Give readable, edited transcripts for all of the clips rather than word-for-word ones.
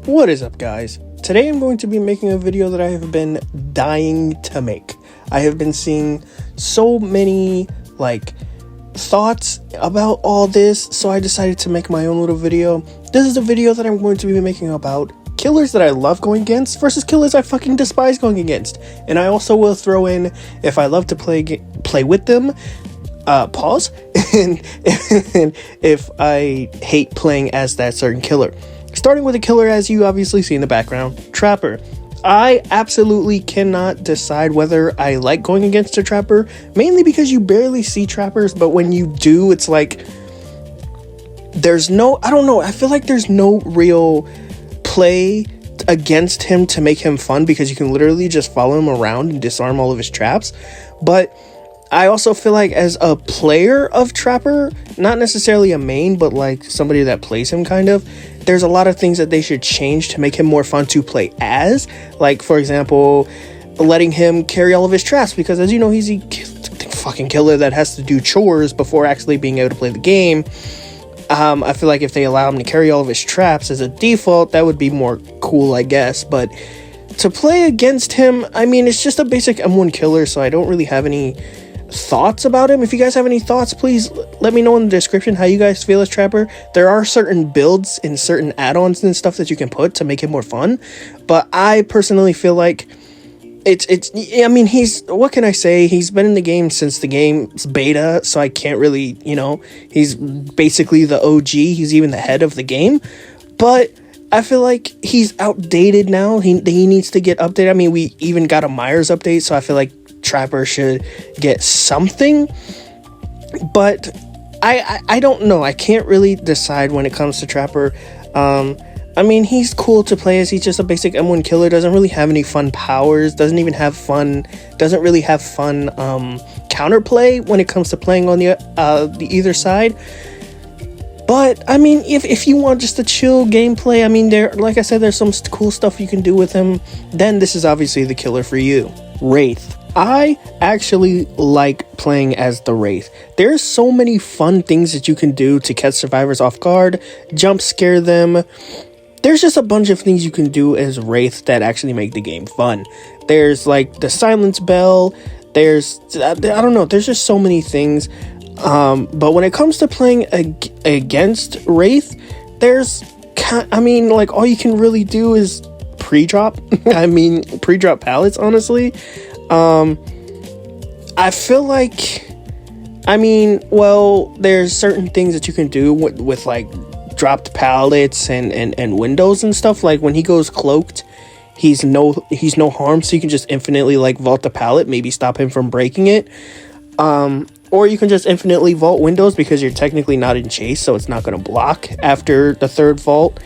What is up, guys? Today I'm going to be making a video that I have been dying to make. I have been seeing so many thoughts about all this, so I decided to make my own little video. This is a video that I'm going to be making about killers that I love going against versus killers I fucking despise going against. And I also will throw in if I love to play with them, pause, and if I hate playing as that certain killer. Starting with a killer, as you obviously see in the background, Trapper. I absolutely cannot decide whether I like going against a Trapper, mainly because you barely see Trappers, but when you do, it's like, there's no, I don't know, I feel like there's no real play against him to make him fun, because you can literally just follow him around and disarm all of his traps. But I also feel like as a player of Trapper, not necessarily a main, but like somebody that plays him kind of, there's a lot of things that they should change to make him more fun to play as. Like, for example, letting him carry all of his traps, because as you know, he's a fucking killer that has to do chores before actually being able to play the game. I feel like if they allow him to carry all of his traps as a default, that would be more cool, I guess. But to play against him, I mean, it's just a basic M1 killer, so I don't really have any thoughts about him. If you guys have any thoughts, please let me know in the description how you guys feel as Trapper. There are certain builds and certain add-ons and stuff that you can put to make it more fun, but I personally feel like I mean, what can I say? He's been in the game since the game's beta, so I can't really, he's basically the OG. He's even the head of the game, but I feel like he's outdated now. He needs to get updated. I mean, we even got a Myers update, so I feel like Trapper should get something, but I don't know. I can't really decide when it comes to Trapper. I mean, he's cool to play as. He's just a basic M1 killer, doesn't really have any fun powers, doesn't really have fun counterplay when it comes to playing on the either side. But I mean, if you want just a chill gameplay, I mean, like I said, there's some cool stuff you can do with him, then this is obviously the killer for you. Wraith. I actually like playing as the Wraith. There's so many fun things that you can do to catch survivors off guard, jump scare them. There's just a bunch of things you can do as Wraith that actually make the game fun. There's like the silence bell. There's, I don't know, there's just so many things. But when it comes to playing against Wraith, all you can really do is pre-drop. Pre-drop pallets, honestly. I feel like, there's certain things that you can do with like dropped pallets and windows and stuff. Like when he goes cloaked, he's no harm, so you can just infinitely like vault the pallet, maybe stop him from breaking it. Or you can just infinitely vault windows because you're technically not in chase, so it's not going to block after the third vault.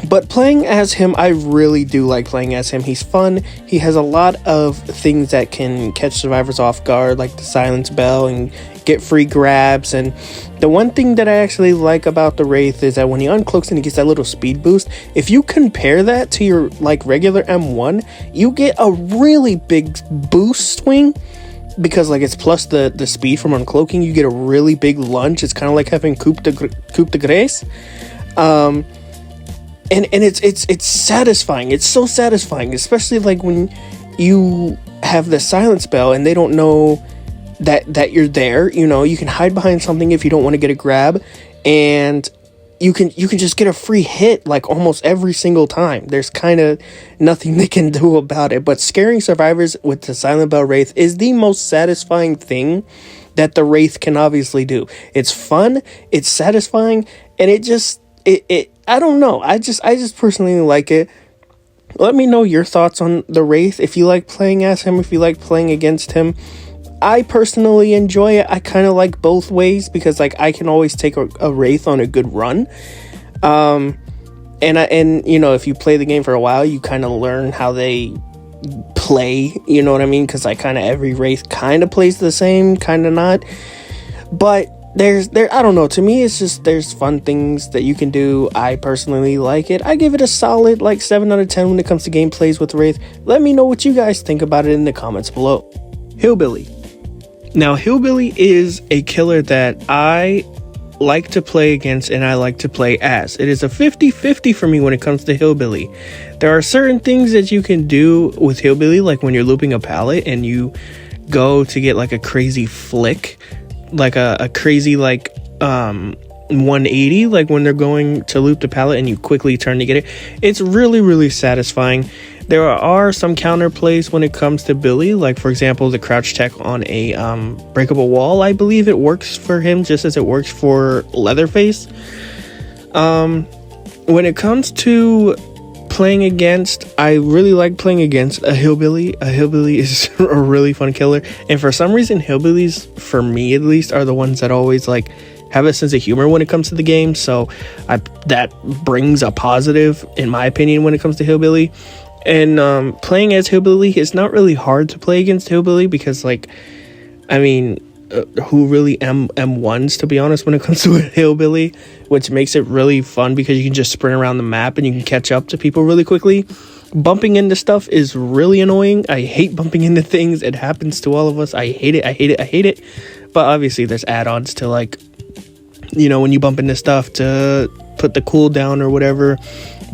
But playing as him, I really do like playing as him. He's fun. He has a lot of things that can catch survivors off guard, like the silence bell and get free grabs. And the one thing that I actually like about the Wraith is that when he uncloaks and he gets that little speed boost, if you compare that to your like regular M1, you get a really big boost swing, because like it's plus the speed from uncloaking. You get a really big lunge. It's kind of like having coup de grace. And it's satisfying. It's so satisfying, especially like when you have the silence bell and they don't know that you're there. You can hide behind something if you don't want to get a grab, and you can just get a free hit like almost every single time. There's kind of nothing they can do about it. But scaring survivors with the silent bell Wraith is the most satisfying thing that the Wraith can obviously do. It's fun, it's satisfying, and it I don't know. I just personally like it. Let me know your thoughts on the Wraith. If you like playing as him, if you like playing against him. I personally enjoy it. I kind of like both ways, because like I can always take a Wraith on a good run. And if you play the game for a while, you kind of learn how they play, you know what I mean? Because like kind of every Wraith kind of plays the same, kind of not. But I don't know, to me it's just there's fun things that you can do. I personally like it. I give it a solid like 7 out of 10 when it comes to gameplays with Wraith. Let me know what you guys think about it in the comments below. Hillbilly. Now, Hillbilly is a killer that I like to play against and I like to play as. It is a 50-50 for me when it comes to Hillbilly. There are certain things that you can do with Hillbilly, like when you're looping a pallet and you go to get like a crazy flick, like a crazy like 180, like when they're going to loop the pallet and you quickly turn to get it. It's really, really satisfying. There are some counter plays when it comes to Billy, like for example the crouch tech on a breakable wall. I believe it works for him just as it works for Leatherface. When it comes to playing against, I really like playing against a Hillbilly. A Hillbilly is a really fun killer, and for some reason Hillbillies, for me at least, are the ones that always like have a sense of humor when it comes to the game, so that brings a positive in my opinion when it comes to Hillbilly. And playing as Hillbilly, it's not really hard to play against Hillbilly because, like, I mean, who really M1s, to be honest, when it comes to a Hillbilly, which makes it really fun because you can just sprint around the map and you can catch up to people really quickly. Bumping into stuff is really annoying. I hate bumping into things. It happens to all of us. I hate it. But obviously there's add-ons to, like, you know, when you bump into stuff to put the cooldown or whatever.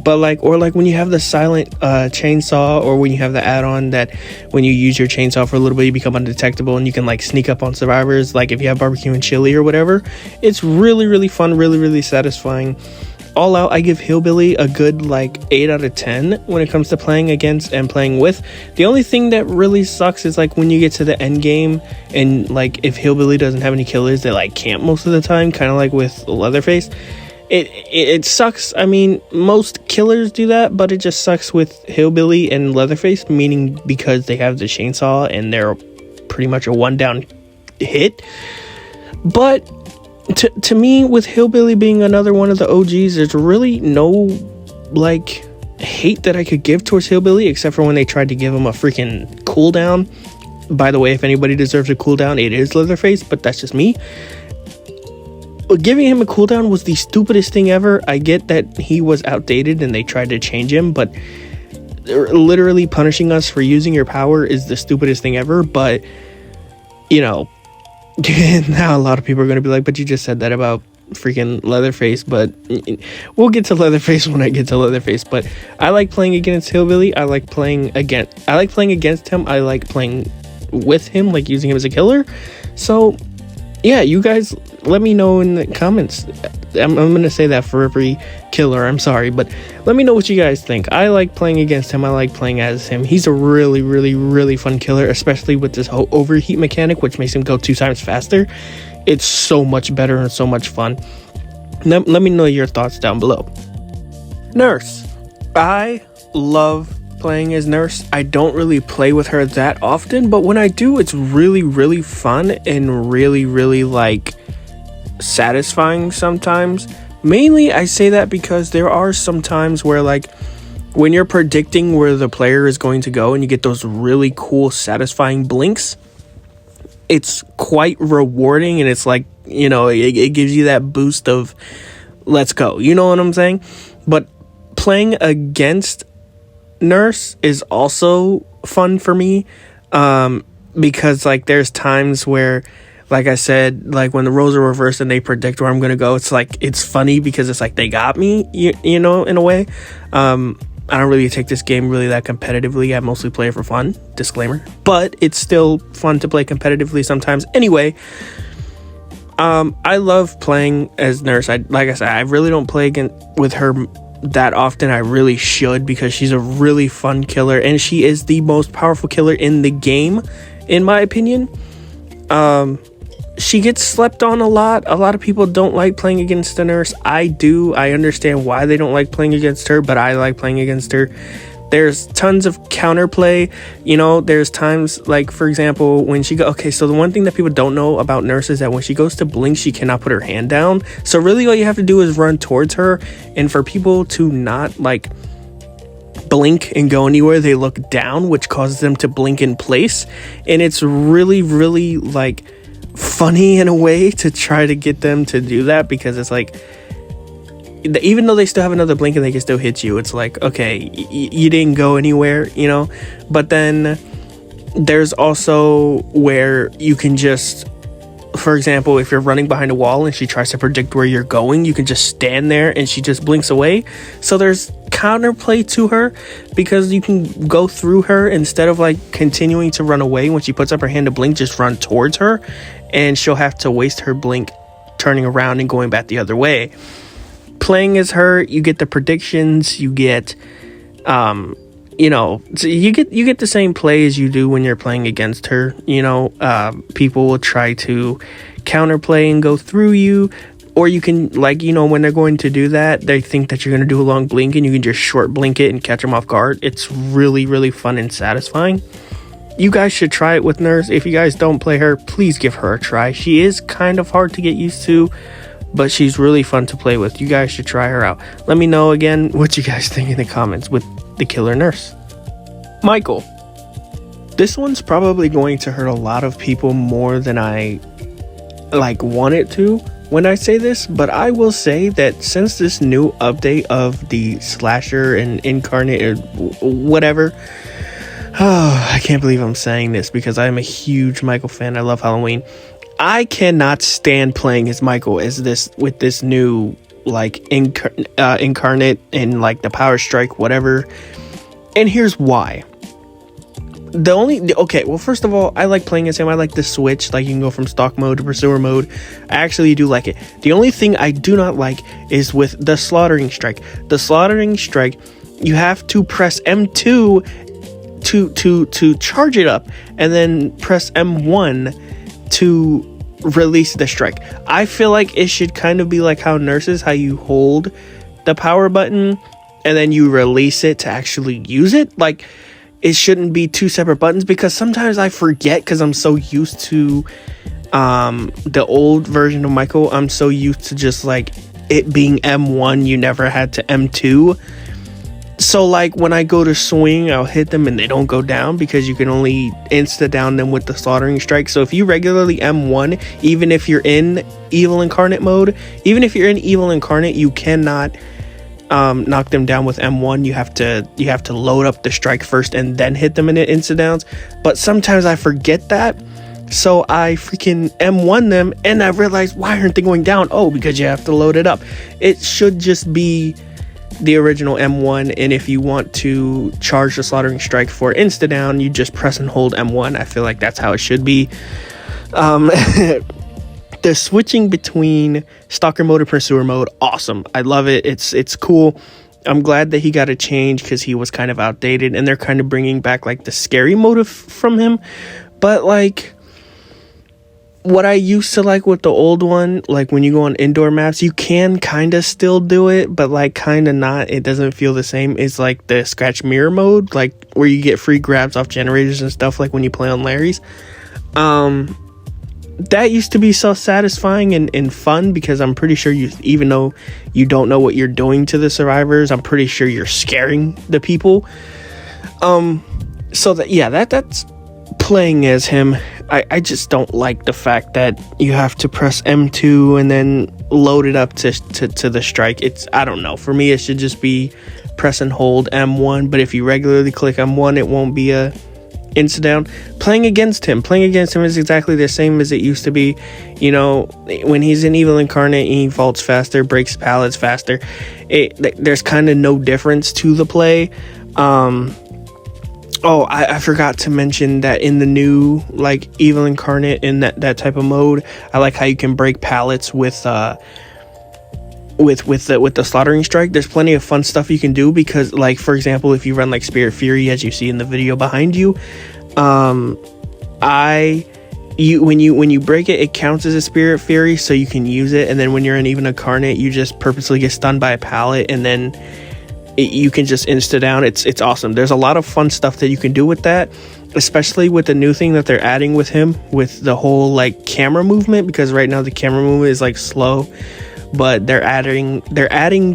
But like, or like when you have the silent chainsaw, or when you have the add-on that when you use your chainsaw for a little bit you become undetectable and you can like sneak up on survivors, like if you have barbecue and chili or whatever. It's really, really fun, really, really satisfying. All out, I give Hillbilly a good like 8 out of 10 when it comes to playing against and playing with. The only thing that really sucks is like when you get to the end game and like if Hillbilly doesn't have any killers, they like camp most of the time, kind of like with Leatherface. It sucks. I mean, most killers do that, but it just sucks with Hillbilly and Leatherface, meaning because they have the chainsaw and they're pretty much a one down hit. But to me, with Hillbilly being another one of the OGs, there's really no like hate that I could give towards Hillbilly, except for when they tried to give him a freaking cooldown. By the way, if anybody deserves a cooldown, it is Leatherface, but that's just me. Giving him a cooldown was the stupidest thing ever. I get that he was outdated and they tried to change him, but literally punishing us for using your power is the stupidest thing ever. But, you know, now a lot of people are going to be like, but you just said that about freaking Leatherface. But we'll get to Leatherface when I get to Leatherface. But I like playing against Hillbilly. I like playing against him. I like playing with him, like using him as a killer. So yeah, you guys let me know in the comments. I'm gonna say that for every killer, I'm sorry, but let me know what you guys think. I like playing against him. I like playing as him. He's a really, really, really fun killer, especially with this whole overheat mechanic, which makes him go 2 times faster. It's so much better and so much fun. Let me know your thoughts down below. Nurse. I love playing as Nurse. I don't really play with her that often, but when I do, it's really, really fun and really, really like satisfying sometimes. Mainly I say that because there are some times where like when you're predicting where the player is going to go and you get those really cool satisfying blinks, it's quite rewarding, and it's like, you know, it gives you that boost of let's go, you know what I'm saying? But playing against Nurse is also fun for me, because like there's times where, like I said, like when the roles are reversed and they predict where I'm gonna go, it's like, it's funny because it's like they got me, you know, in a way. I don't really take this game really that competitively. I mostly play it for fun, disclaimer, but it's still fun to play competitively sometimes. Anyway, I love playing as Nurse. Like I said, I really don't play with her that often. I really should, because she's a really fun killer and she is the most powerful killer in the game, in my opinion. She gets slept on a lot. A lot of people don't like playing against the Nurse. I do. I understand why they don't like playing against her, but I like playing against her. There's tons of counterplay. You know, there's times like, for example, when she okay, so the one thing that people don't know about Nurse is that when she goes to blink, she cannot put her hand down. So really all you have to do is run towards her, and for people to not like blink and go anywhere, they look down, which causes them to blink in place. And it's really, really like funny in a way to try to get them to do that, because it's like, even though they still have another blink and they can still hit you, it's like, okay, you didn't go anywhere, you know. But then there's also where you can just for example, if you're running behind a wall and she tries to predict where you're going, you can just stand there and she just blinks away. So there's counterplay to her, because you can go through her instead of like continuing to run away. When she puts up her hand to blink, just run towards her, and she'll have to waste her blink turning around and going back the other way. Playing as her, you get the predictions, you get so you get the same play as you do when you're playing against her. People will try to counterplay and go through you, or you can, when they're going to do that, they think that you're going to do a long blink and you can just short blink it and catch them off guard. It's really, really fun and satisfying. You guys should try it with Nurse. If you guys don't play her, please give her a try. She is kind of hard to get used to, but she's really fun to play with. You guys should try her out. Let me know again what you guys think in the comments with the Killer Nurse. Michael. This one's probably going to hurt a lot of people more than I want it to when I say this, but I will say that since this new update of the slasher and incarnate or whatever, I can't believe I'm saying this because I'm a huge Michael fan. I love Halloween. I cannot stand playing as Michael with this new incarnate and the power strike, whatever. And here's why. First of all, I like playing as him. I like the switch, you can go from stock mode to pursuer mode. I actually do like it. The only thing I do not like is with the slaughtering strike. The slaughtering strike, you have to press M2 to charge it up, and then press M1 to release the strike. I feel like it should kind of be like how Nurses, how you hold the power button and then you release it to actually use it. It shouldn't be two separate buttons, because sometimes I forget, because I'm so used to the old version of Michael. I'm so used to just it being M1, you never had to M2. So when I go to swing, I'll hit them and they don't go down, because you can only insta down them with the slaughtering strike. So if you regularly M1, even if you're in evil incarnate mode, you cannot knock them down with M1. You have to load up the strike first and then hit them in insta downs. But sometimes I forget that, so I freaking M1 them and I realize, why aren't they going down? Oh, because you have to load it up. It should just be the original M1, and if you want to charge the slaughtering strike for insta down, you just press and hold M1. I feel like that's how it should be. The switching between stalker mode and pursuer mode, awesome. I love it. It's cool. I'm glad that he got a change, because he was kind of outdated, and they're kind of bringing back the scary motive from him. But what I used to like with the old one, when you go on indoor maps, you can kind of still do it, but kind of not. It doesn't feel the same. It's the scratch mirror mode, where you get free grabs off generators and stuff, when you play on Larry's. That used to be so satisfying and fun, because I'm pretty sure even though you don't know what you're doing to the survivors, I'm pretty sure you're scaring the people. That's playing as him. I just don't like the fact that you have to press M2 and then load it up to the strike. I don't know. For me, it should just be press and hold M1. But if you regularly click M1, it won't be a insta down. Playing against him is exactly the same as it used to be. When he's in evil incarnate, he vaults faster, breaks pallets faster. There's kind of no difference to the play. I forgot to mention that in the new evil incarnate, in that type of mode, I like how you can break pallets with the slaughtering strike. There's plenty of fun stuff you can do, because for example, if you run Spirit Fury, as you see in the video behind you, when you break it, it counts as a Spirit Fury, so you can use it. And then when you're in even incarnate, you just purposely get stunned by a pallet, and then you can just insta down. It's awesome. There's a lot of fun stuff that you can do with that, especially with the new thing that they're adding with him, with the whole camera movement, because right now the camera movement is slow. But they're adding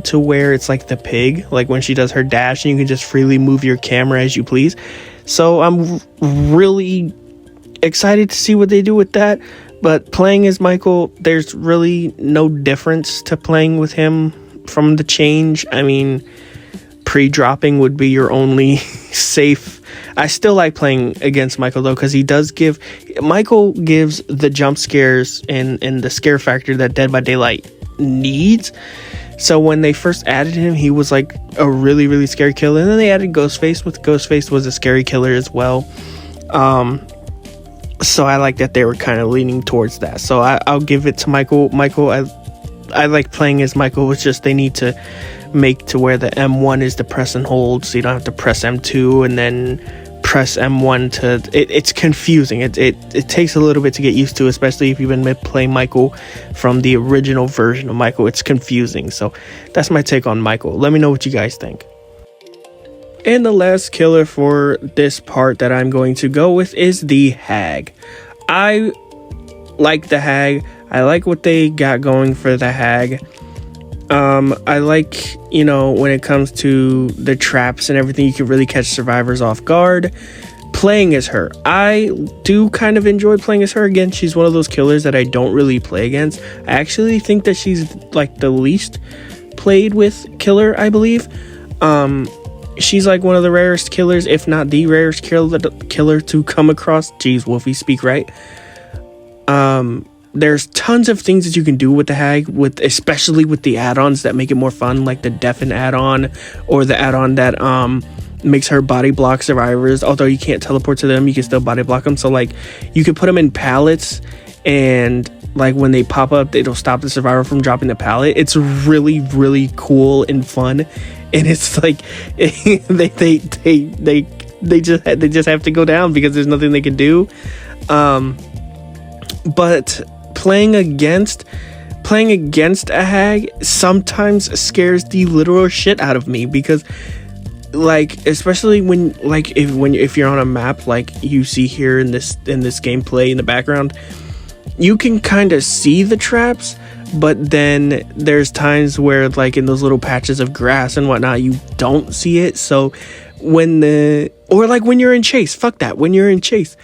to where it's the pig, when she does her dash, and you can just freely move your camera as you please. So I'm really excited to see what they do with that. But playing as Michael, there's really no difference to playing with him from the change. I mean, pre-dropping would be your only safe. I still like playing against Michael though, because Michael gives the jump scares and the scare factor that Dead by Daylight needs. So when they first added him, he was like a really, really scary killer. And then they added Ghostface, with Ghostface was a scary killer as well. So I like that they were kind of leaning towards that. So I'll give it to Michael. I like playing as Michael. It's just they need to make to where the M1 is the press and hold, so you don't have to press M2 and then press M1 to it's confusing. It takes a little bit to get used to, especially if you've been playing Michael from the original version of Michael. It's confusing. So that's my take on Michael. Let me know what you guys think. And the last killer for this part that I'm going to go with is the Hag. I like the Hag. I like what they got going for the Hag. I like, you know, when it comes to the traps and everything, you can really catch survivors off guard playing as her. I do kind of enjoy playing as her. Again, she's one of those killers that I don't really play against. I actually think that she's like the least played with killer, I believe. She's like one of the rarest killers, if not the rarest killer to come across. Jeez, Wolfie, speak right. There's tons of things that you can do with the Hag, especially with the add-ons that make it more fun, like the Deafen add-on, or the add-on that makes her body block survivors. Although you can't teleport to them, you can still body block them. So like you could put them in pallets, and like when they pop up, it'll stop the survivor from dropping the pallet. It's really, really cool and fun, and it's like they just have to go down because there's nothing they can do. But playing against a Hag sometimes scares the literal shit out of me, because like, especially when like if you're on a map like you see here in this gameplay in the background, you can kind of see the traps, but then there's times where like in those little patches of grass and whatnot, you don't see it. So when you're in chase, fuck that, when you're in chase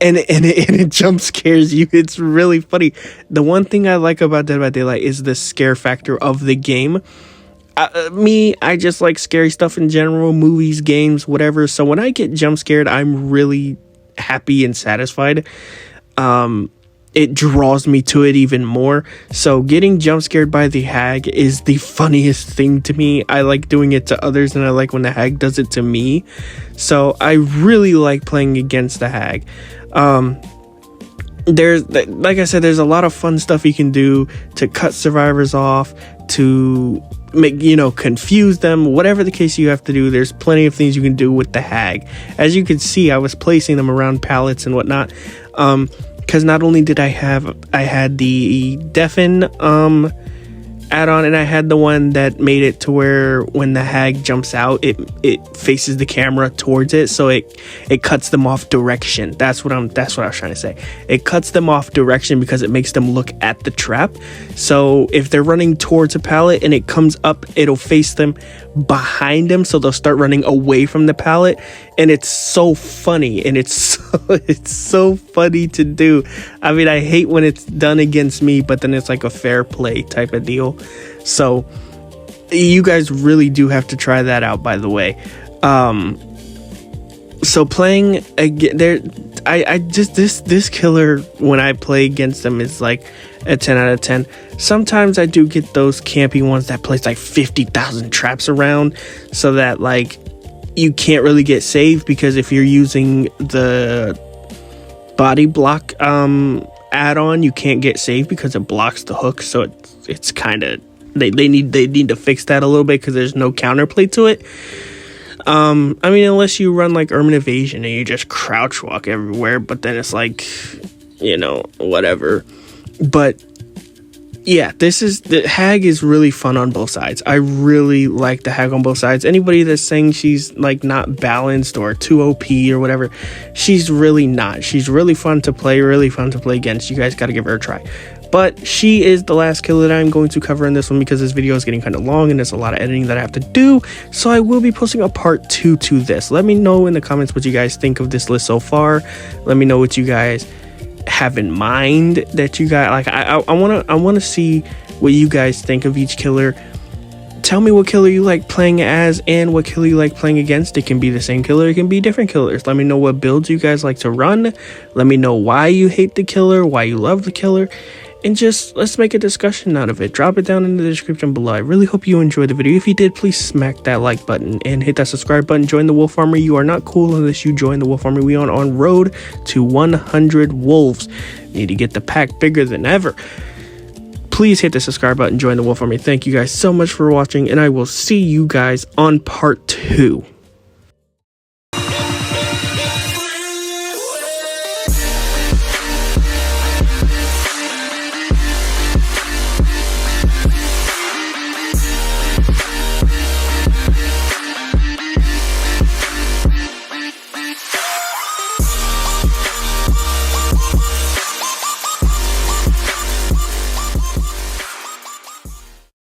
and it jump scares you, it's really funny. The one thing I like about Dead by Daylight is the scare factor of the game. I just like scary stuff in general, movies, games, whatever. So when I get jump scared, I'm really happy and satisfied. It draws me to it even more. So getting jump scared by the Hag is the funniest thing to me. I like doing it to others, and I like when the Hag does it to me. So I really like playing against the Hag. There's, like I said, there's a lot of fun stuff you can do to cut survivors off, to make, confuse them, whatever the case you have to do. There's plenty of things you can do with the Hag. As you can see, I was placing them around pallets and whatnot. Because not only did I had the Deafen add-on, and I had the one that made it to where when the Hag jumps out, it faces the camera towards it, so it cuts them off direction. That's what I was trying to say. It cuts them off direction because it makes them look at the trap. So if they're running towards a pallet and it comes up, it'll face them behind them, so they'll start running away from the pallet. And it's so funny, and it's so funny to do. I mean, I hate when it's done against me, but then it's like a fair play type of deal. So you guys really do have to try that out, by the way. So playing again, this killer, when I play against them, is like a 10 out of 10. Sometimes I do get those campy ones that place like 50,000 traps around, so that like you can't really get saved, because if you're using the body block add-on, you can't get saved because it blocks the hook. So it's kind of, they need to fix that a little bit, because there's no counterplay to it. I mean, unless you run like Ermin Evasion and you just crouch walk everywhere, but then it's like, whatever. But yeah, the Hag is really fun on both sides. I really like the Hag on both sides. Anybody that's saying she's like not balanced or too OP or whatever, she's really not. She's really fun to play against. You guys got to give her a try. But she is the last killer that I'm going to cover in this one, because this video is getting kind of long and there's a lot of editing that I have to do. So I will be posting a part 2 to this. Let me know in the comments what you guys think of this list so far. Let me know what you guys have in mind that you guys like. I want to see what you guys think of each killer. Tell me what killer you like playing as and what killer you like playing against. It can be the same killer, it can be different killers. Let me know what builds you guys like to run. Let me know why you hate the killer, why you love the killer, and just let's make a discussion out of it. Drop it down in the description below. I really hope you enjoyed the video. If you did, please smack that like button and hit that subscribe button. Join the Wolf Army. You are not cool unless you join the Wolf Army. We are on road to 100 wolves. Need to get the pack bigger than ever. Please hit the subscribe button, join the Wolf Army. Thank you guys so much for watching, and I will see you guys on part 2.